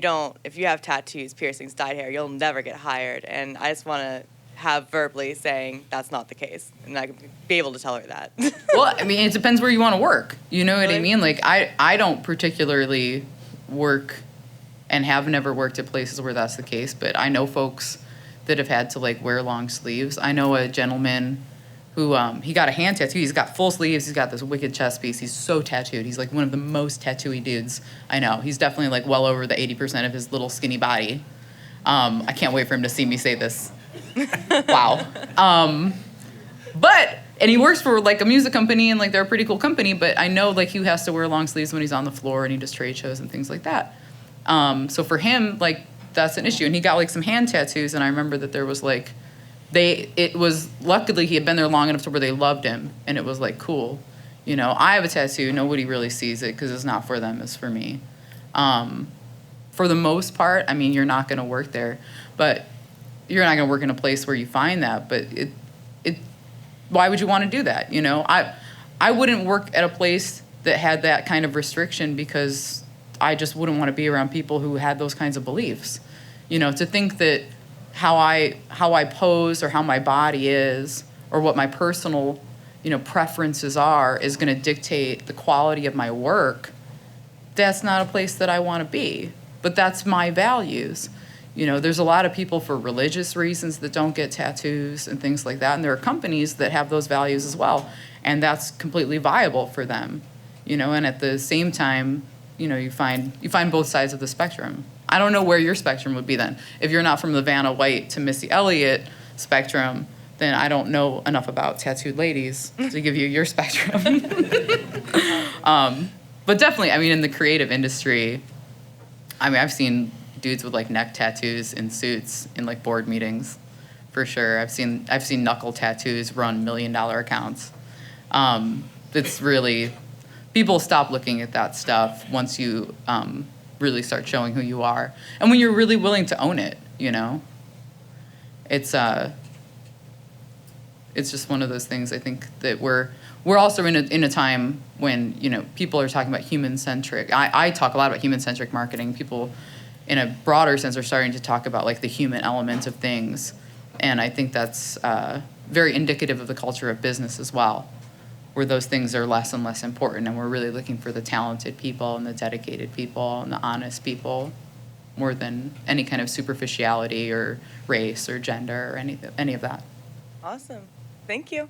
have tattoos, piercings, dyed hair, you'll never get hired. And I just want to have verbally saying that's not the case, and I can be able to tell her that. Well, I mean, it depends where you want to work. You know what I Really? mean? Like, I don't particularly work and have never worked at places where that's the case, but I know folks that have had to like wear long sleeves. I know a gentleman who he got a hand tattoo. He's got full sleeves. He's got this wicked chest piece. He's so tattooed. He's like one of the most tattooey dudes I know. He's definitely like well over the 80% of his little skinny body. I can't wait for him to see me say this. Wow. And he works for like a music company, and like they're a pretty cool company, but I know like he has to wear long sleeves when he's on the floor and he does trade shows and things like that. So for him, like, that's an issue. And he got like some hand tattoos, and I remember that there was like, luckily he had been there long enough to where they loved him, and it was like, cool. I have a tattoo, nobody really sees it because it's not for them, it's for me. For the most part, I mean, you're not going to work there, but you're not going to work in a place where you find that, but why would you want to do that? I wouldn't work at a place that had that kind of restriction because I just wouldn't want to be around people who had those kinds of beliefs. To think that how I pose or how my body is or what my personal, preferences are is going to dictate the quality of my work, that's not a place that I want to be. But that's my values. There's a lot of people for religious reasons that don't get tattoos and things like that. And there are companies that have those values as well. And that's completely viable for them. And at the same time, you find both sides of the spectrum. I don't know where your spectrum would be then. If you're not from the Vanna White to Missy Elliott spectrum, then I don't know enough about tattooed ladies to give you your spectrum. But definitely, I mean, in the creative industry, I mean, I've seen dudes with like neck tattoos in suits in like board meetings, for sure. I've seen knuckle tattoos run $1 million accounts. It's really, people stop looking at that stuff once you really start showing who you are, and when you're really willing to own it. You know, it's just one of those things. I think that we're also in a time when, you know, people are talking about human-centric. I talk a lot about human-centric marketing. People, in a broader sense, are starting to talk about like the human element of things, and I think that's very indicative of the culture of business as well, where those things are less and less important, and we're really looking for the talented people and the dedicated people and the honest people more than any kind of superficiality or race or gender or any of that. Awesome. Thank you.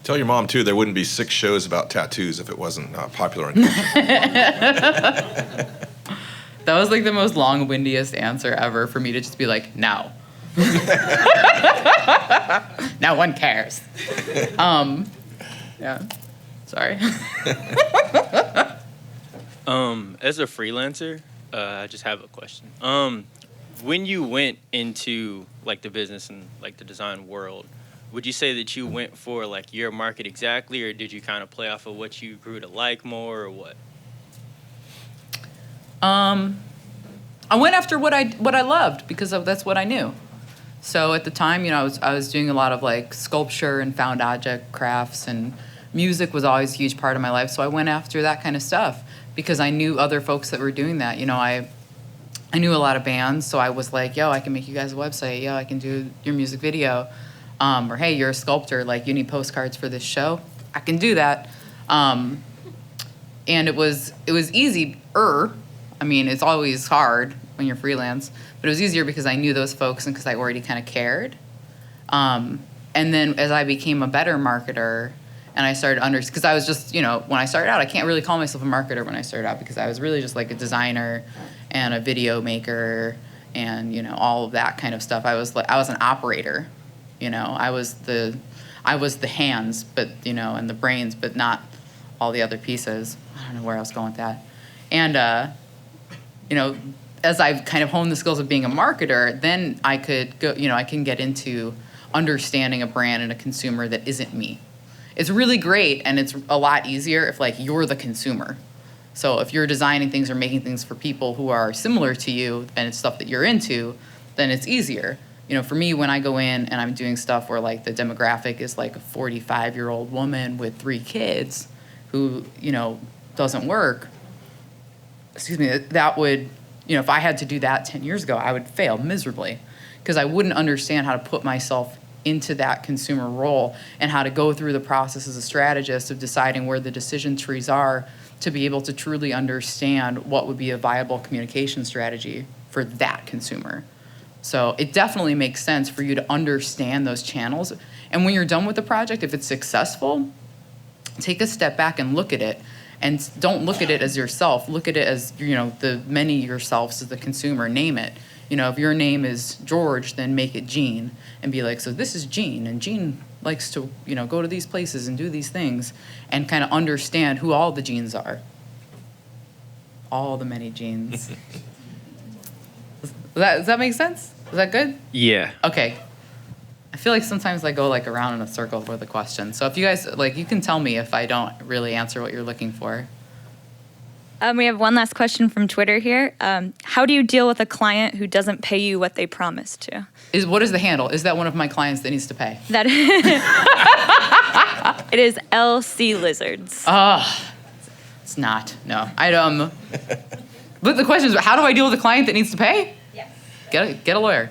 Tell your mom, too, there wouldn't be 6 shows about tattoos if it wasn't popular. That was like the most long-windiest answer ever for me to just be like, no. No one cares. Yeah. Sorry. As a freelancer, I just have a question. When you went into like the business and like the design world, would you say that you went for like your market exactly, or did you kind of play off of what you grew to like more, or what? I went after what I loved because that's what I knew. So at the time, you know, I was doing a lot of like sculpture and found object crafts, and music was always a huge part of my life. So I went after that kind of stuff because I knew other folks that were doing that. You know, I knew a lot of bands, so I was like, yo, I can make you guys a website. Yo, I can do your music video. Or hey, you're a sculptor, like you need postcards for this show. I can do that. And it was easier. I mean, it's always hard when you're freelance, but it was easier because I knew those folks and because I already kind of cared. And then as I became a better marketer and I started because I was just, you know, when I started out, I can't really call myself a marketer when I started out because I was really just like a designer and a video maker and, you know, all of that kind of stuff. I was an operator, you know, I was the hands, but, you know, and the brains, but not all the other pieces. I don't know where I was going with that. And, you know, as I've kind of honed the skills of being a marketer, then I could go, you know, I can get into understanding a brand and a consumer that isn't me. It's really great, and it's a lot easier if, like, you're the consumer. So if you're designing things or making things for people who are similar to you and it's stuff that you're into, then it's easier. You know, for me, when I go in and I'm doing stuff where, like, the demographic is, like, a 45-year-old woman with 3 kids who, you know, doesn't work, that would, you know, if I had to do that 10 years ago, I would fail miserably because I wouldn't understand how to put myself into that consumer role and how to go through the process as a strategist of deciding where the decision trees are to be able to truly understand what would be a viable communication strategy for that consumer. So it definitely makes sense for you to understand those channels. And when you're done with the project, if it's successful, take a step back and look at it. And don't look at it as yourself. Look at it as, you know, the many yourselves as the consumer. Name it. You know, if your name is George, then make it Gene. And be like, so this is Gene. And Gene likes to, you know, go to these places and do these things. And kind of understand who all the Genes are. All the many Genes. Does that make sense? Is that good? Yeah. Okay. I feel like sometimes I go like around in a circle with a question. So if you guys, like, you can tell me if I don't really answer what you're looking for. We have one last question from Twitter here. How do you deal with a client who doesn't pay you what they promised to? What is the handle? Is that one of my clients that needs to pay? That it is LC Lizards. It's not. No. But the question is, how do I deal with a client that needs to pay? Yes. Get a lawyer.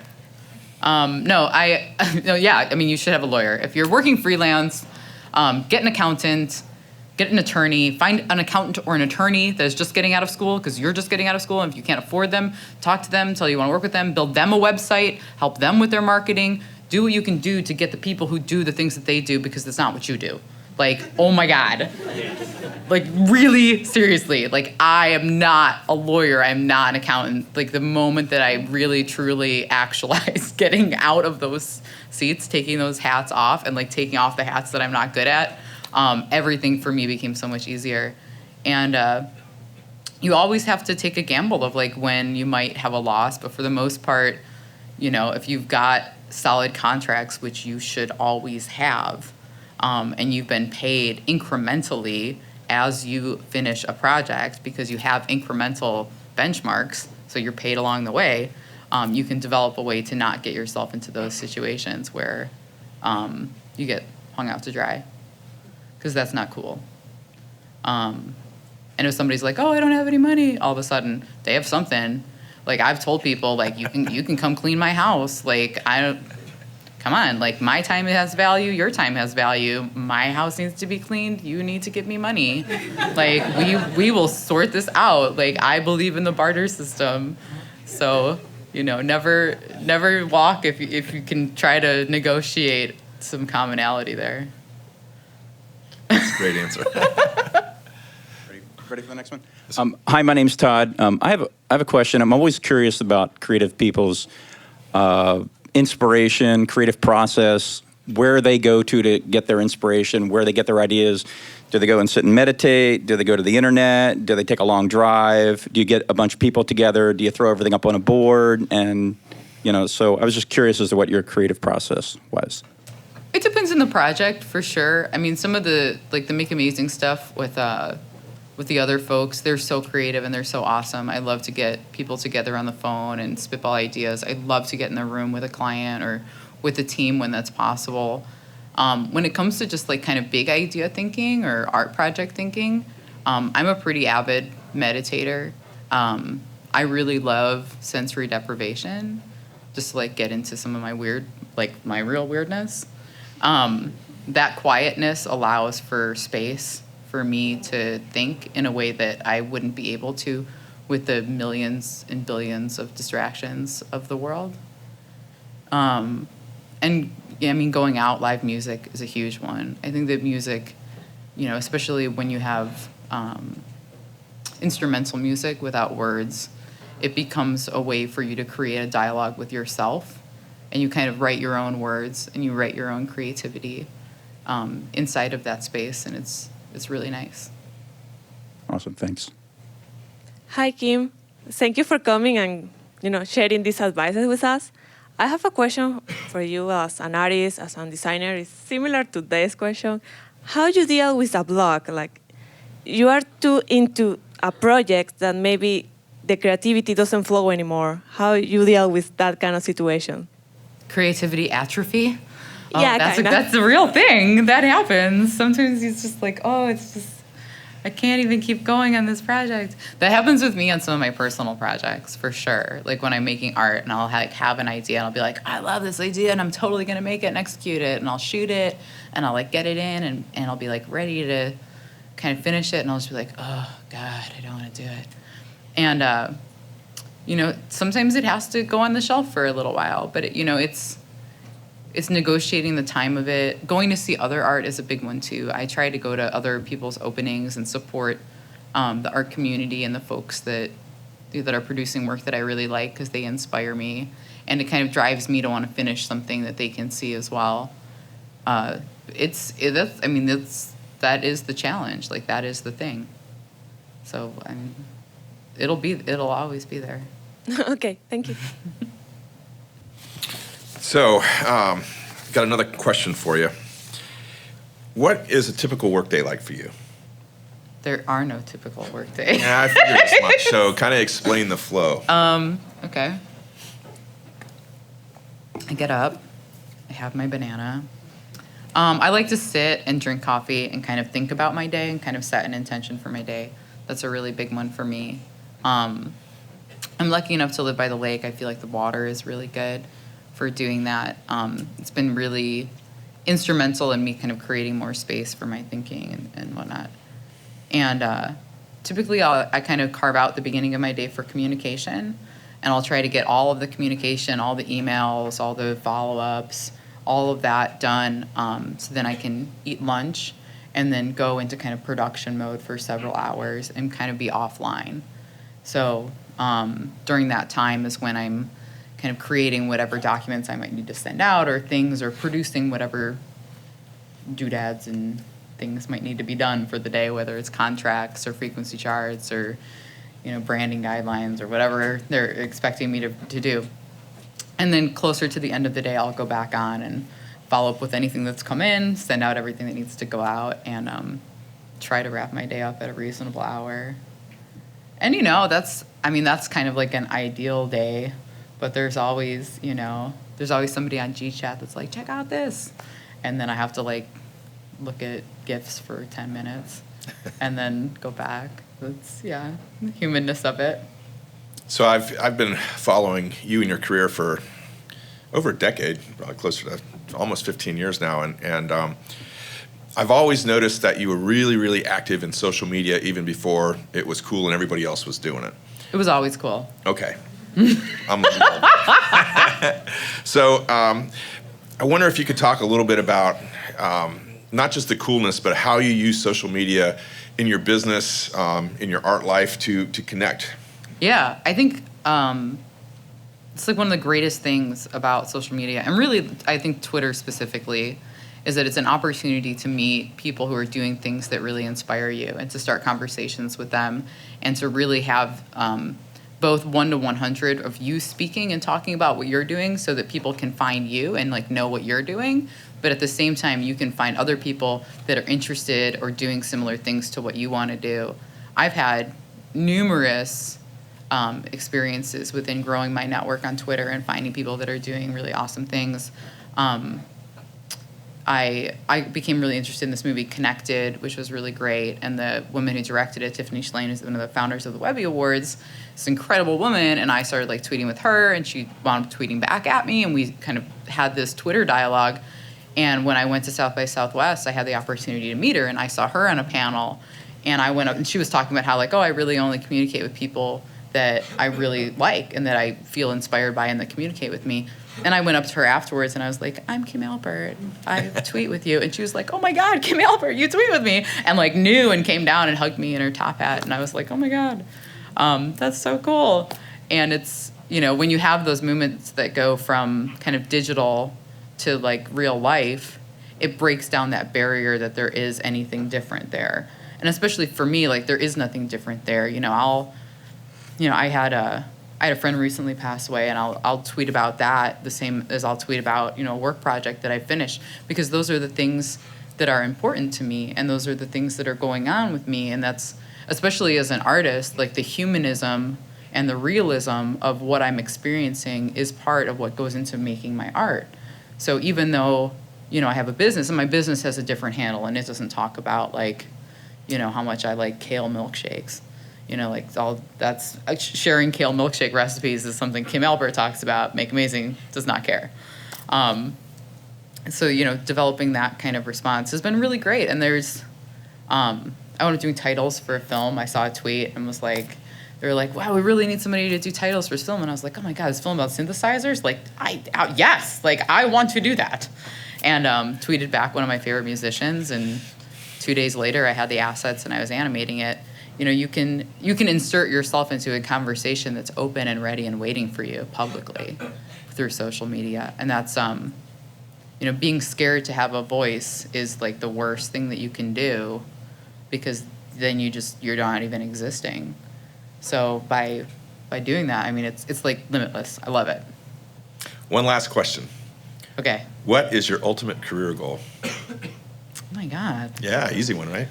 No, yeah, I mean, you should have a lawyer. If you're working freelance, get an accountant, get an attorney, find an accountant or an attorney that is just getting out of school because you're just getting out of school. And if you can't afford them, talk to them, tell you want to work with them, build them a website, help them with their marketing, do what you can do to get the people who do the things that they do because that's not what you do. Like, oh my God. Like, really, seriously, like, I am not a lawyer. I'm not an accountant. Like, the moment that I really, truly actualize getting out of those seats, taking those hats off, and, like, taking off the hats that I'm not good at, everything for me became so much easier. And you always have to take a gamble of like when you might have a loss, but for the most part, if you've got solid contracts, which you should always have, and you've been paid incrementally as you finish a project because you have incremental benchmarks, so you're paid along the way, you can develop a way to not get yourself into those situations where you get hung out to dry, because that's not cool. And if somebody's like, oh, I don't have any money, all of a sudden they have something. Like I've told people, like you can come clean my house. Like come on, like my time has value, your time has value. My house needs to be cleaned. You need to give me money. Like we will sort this out. Like I believe in the barter system. So never walk if you can try to negotiate some commonality there. That's a great answer. Ready for the next one? Hi, my name's Todd. I have a question. I'm always curious about creative people's inspiration, creative process, where they go to get their inspiration, where they get their ideas. Do they go and sit and meditate? Do they go to the internet? Do they take a long drive? Do you get a bunch of people together? Do you throw everything up on a board? And so I was just curious as to what your creative process was. It depends on the project, for sure. I mean, some of the Make Amazing stuff with the other folks, they're so creative and they're so awesome. I love to get people together on the phone and spitball ideas. I love to get in the room with a client or with a team when that's possible. When it comes to just kind of big idea thinking or art project thinking, I'm a pretty avid meditator. I really love sensory deprivation, just to get into some of my my real weirdness. That quietness allows for space for me to think in a way that I wouldn't be able to with the millions and billions of distractions of the world. And going out, live music is a huge one. I think that music, especially when you have instrumental music without words, it becomes a way for you to create a dialogue with yourself, and you kind of write your own words and you write your own creativity inside of that space, and it's really nice. Awesome, thanks. Hi, Kim. Thank you for coming and sharing these advices with us. I have a question for you as an artist, as a designer. It's similar to this question. How do you deal with a block? Like, you are too into a project that maybe the creativity doesn't flow anymore. How you deal with that kind of situation? Creativity atrophy? Yeah, that's the real thing. That happens. Sometimes it's just I can't even keep going on this project. That happens with me on some of my personal projects, for sure. Like when I'm making art and I'll have an idea and I'll be like, I love this idea and I'm totally gonna make it and execute it, and I'll shoot it and I'll get it in and I'll be ready to kind of finish it, and I'll just be like, oh God, I don't wanna do it. And sometimes it has to go on the shelf for a little while, but it's negotiating the time of it. Going to see other art is a big one too. I try to go to other people's openings and support the art community and the folks that are producing work that I really like, because they inspire me, and it kind of drives me to want to finish something that they can see as well. That is the challenge. That is the thing. So it'll always be there. Okay, thank you. So, got another question for you. What is a typical workday like for you? There are no typical workday. Yeah, I figured as much. So, kind of explain the flow. Okay. I get up. I have my banana. I like to sit and drink coffee and kind of think about my day and kind of set an intention for my day. That's a really big one for me. I'm lucky enough to live by the lake. I feel like the water is really good for doing that. It's been really instrumental in me kind of creating more space for my thinking and whatnot. And typically I kind of carve out the beginning of my day for communication, and I'll try to get all of the communication, all the emails, all the follow-ups, all of that done, so then I can eat lunch and then go into kind of production mode for several hours and kind of be offline. So during that time is when I'm kind of creating whatever documents I might need to send out or things, or producing whatever doodads and things might need to be done for the day, whether it's contracts or frequency charts or, branding guidelines or whatever they're expecting me to do. And then closer to the end of the day, I'll go back on and follow up with anything that's come in, send out everything that needs to go out, and try to wrap my day up at a reasonable hour. And, that's kind of like an ideal day, but there's always somebody on GChat that's like, check out this. And then I have to look at GIFs for 10 minutes and then go back. That's, the humanness of it. So I've been following you and your career for over a decade, probably closer to almost 15 years now, and I've always noticed that you were really, really active in social media even before it was cool and everybody else was doing it. It was always cool. Okay. So I wonder if you could talk a little bit about not just the coolness, but how you use social media in your business, in your art life to connect. Yeah, I think it's like one of the greatest things about social media, and really, I think Twitter specifically, is that it's an opportunity to meet people who are doing things that really inspire you and to start conversations with them and to really have both 1 to 100 of you speaking and talking about what you're doing so that people can find you and know what you're doing. But at the same time, you can find other people that are interested or doing similar things to what you want to do. I've had numerous experiences within growing my network on Twitter and finding people that are doing really awesome things. I became really interested in this movie Connected, which was really great, and the woman who directed it, Tiffany Shlain, is one of the founders of the Webby Awards. This incredible woman, and I started tweeting with her, and she wound up tweeting back at me, and we kind of had this Twitter dialogue. And when I went to South by Southwest, I had the opportunity to meet her, and I saw her on a panel, and I went up, and she was talking about how I really only communicate with people that I really like and that I feel inspired by and that communicate with me. And I went up to her afterwards and I was like, I'm Kim Alpert. I tweet with you. And she was like, oh my God, Kim Alpert, you tweet with me. And knew and came down and hugged me in her top hat. And I was like, oh my God, that's so cool. And it's, when you have those moments that go from kind of digital to real life, it breaks down that barrier that there is anything different there. And especially for me, there is nothing different there. I had a friend recently pass away, and I'll tweet about that the same as I'll tweet about, a work project that I finished, because those are the things that are important to me, and those are the things that are going on with me. And that's, especially as an artist, the humanism and the realism of what I'm experiencing is part of what goes into making my art. So even though, I have a business, and my business has a different handle, and it doesn't talk about how much I like kale milkshakes. All that's sharing kale milkshake recipes is something Kim Alpert talks about. Make Amazing does not care. So developing that kind of response has been really great. And there's, I was doing titles for a film. I saw a tweet and was like, they were like, wow, we really need somebody to do titles for this film. And I was like, oh my God, is film about synthesizers? Yes, I want to do that. And tweeted back one of my favorite musicians. And 2 days later, I had the assets and I was animating it. You can insert yourself into a conversation that's open and ready and waiting for you publicly through social media. And that's, being scared to have a voice is the worst thing that you can do, because then you're not even existing. So by doing that, it's limitless. I love it. One last question. Okay. What is your ultimate career goal? Oh my God. Yeah, easy one, right?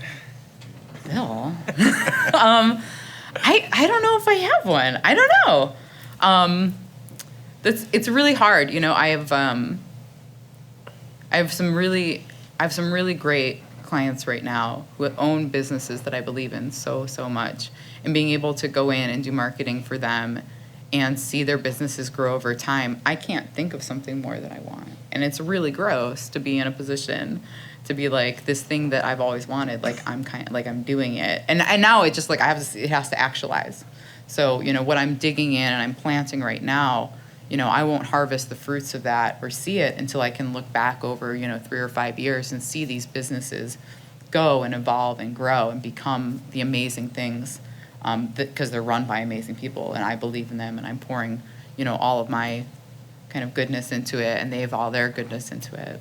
Bill. I don't know if I have one. I don't know. It's really hard. I have some really great clients right now who own businesses that I believe in so much, and being able to go in and do marketing for them and see their businesses grow over time. I can't think of something more that I want, and it's really gross to be in a position to be this thing that I've always wanted, I'm doing it. And now it just it has to actualize. So, what I'm digging in and I'm planting right now, I won't harvest the fruits of that or see it until I can look back over, 3 or 5 years and see these businesses go and evolve and grow and become the amazing things, because they're run by amazing people and I believe in them, and I'm pouring, all of my kind of goodness into it, and they have all their goodness into it.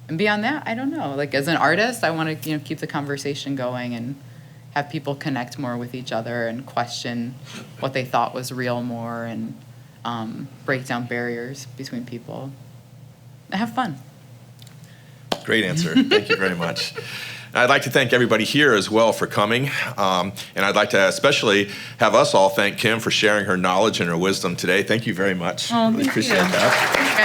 And beyond that, I don't know. Like, as an artist, I want to, keep the conversation going and have people connect more with each other and question what they thought was real more, and break down barriers between people. And have fun. Great answer. Thank you very much. I'd like to thank everybody here as well for coming. And I'd like to especially have us all thank Kim for sharing her knowledge and her wisdom today. Thank you very much. Oh, Really thank appreciate you. that.